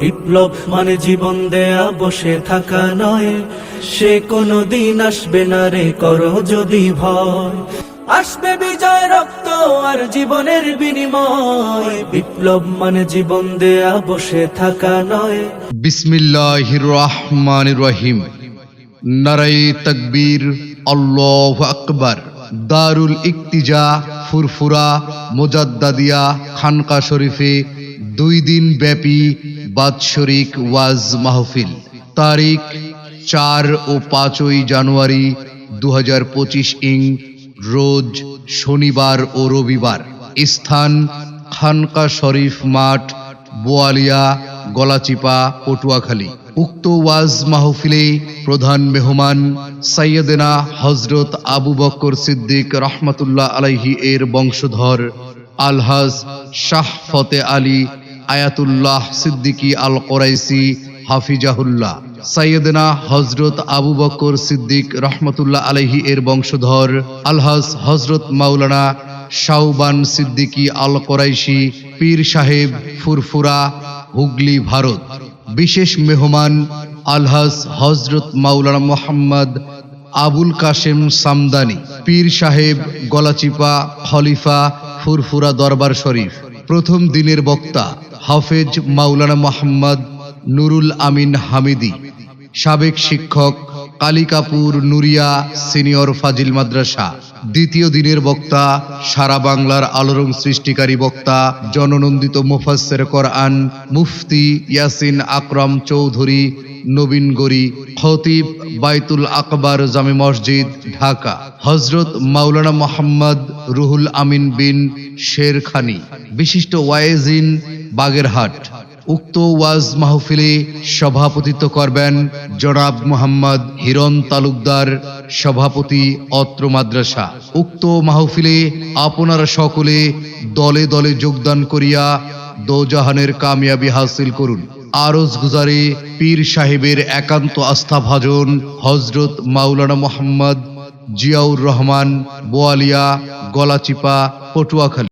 বিপ্লব মানে জীবন দেয়া বসে থাকা নয়, সে কোনো দিন আসবে না রে করো যদি ভয়। আসবে বিজয় রক্ত আর জীবনের বিনিময়, বিপ্লব মানে জীবন দেয়া বসে থাকা নয়। বিসমিল্লাহির রহমানির রহিম। নারায়ে তাকবীর, আল্লাহু আকবার। দারুল ইক্তিজা ফুরফুরা মুজাদ্দাদিয়া খানকা শরীফে 2 দিন ব্যাপী বাৎসরিক ওয়াজ মাহফিল। তারিখ 4 ও 5 জানুয়ারি 2025 ইং রোজ শনিবার ও রবিবার। স্থান খানকা শরীফ মাঠ, বোয়ালিয়া, গলাচিপা, পটুয়াখালী। উক্ত ওয়াজ মাহফিলে প্রধান মেহমান সাইয়েদেনা হযরত আবু বকর সিদ্দিক রহমাতুল্লাহ আলাইহি এর বংশধর আলহাজ শাহ ফতে আলী আয়াতুল্লাহ সিদ্দিকী আল কোরাইশি হাফিজাহুল্লাহ। সাইয়েদেনা হযরত আবু বকর সিদ্দিক রহমাতুল্লাহ আলাইহি এর বংশধর আলহাজ হযরত মাওলানা শাওবান সিদ্দিকী আল কোরাইশি পীর সাহেব, ফুরফুরা, হুগলি, ভারত। বিশেষ মেহমান আলহাজ হযরত মাওলানা মোহাম্মদ আবুল কাশেম সামদানি পীর সাহেব, গলাচিপা, খলিফা, ফুরফুরা দরবার শরীফ। প্রথম দিনের বক্তা হাফেজ মাওলানা মোহাম্মদ নুরুল আমিন হামিদি, সাবেক শিক্ষক, কালিকাপুর নুরিয়া সিনিয়র ফাজিল মাদ্রাসা। দ্বিতীয় দিনের বক্তা সারা বাংলার আলোড়ন সৃষ্টিকারী বক্তা, জননন্দিত মুফাসসির কোরআন মুফতি ইয়াসিন আকরাম চৌধুরী নবীনগরী, খতিব বাইতুল আকবার জামে মসজিদ, ঢাকা, হযরত মাওলানা মোহাম্মদ রুহুল আমিন বিন শেরখানি, বিশিষ্ট ওয়াইজিন, বাগেরহাট। উক্ত ওয়াজ মাহফিলে সভাপতিত্ব করবেন জনাব মোহাম্মদ হিরণ তালুকদার, সভাপতি অত্র মাদ্রাসা। উক্ত মাহফিলে আপনারা সকলে দলে দলে যোগদান করিয়া দোজাহানের কামিয়াবি হাসিল করুন। আরজ গুজারে পীর সাহেবের একান্ত আস্থাভাজন হযরত মাওলানা মোহাম্মদ জিয়াউর রহমান, বোয়ালিয়া, গলাচিপা, পটুয়াখালী।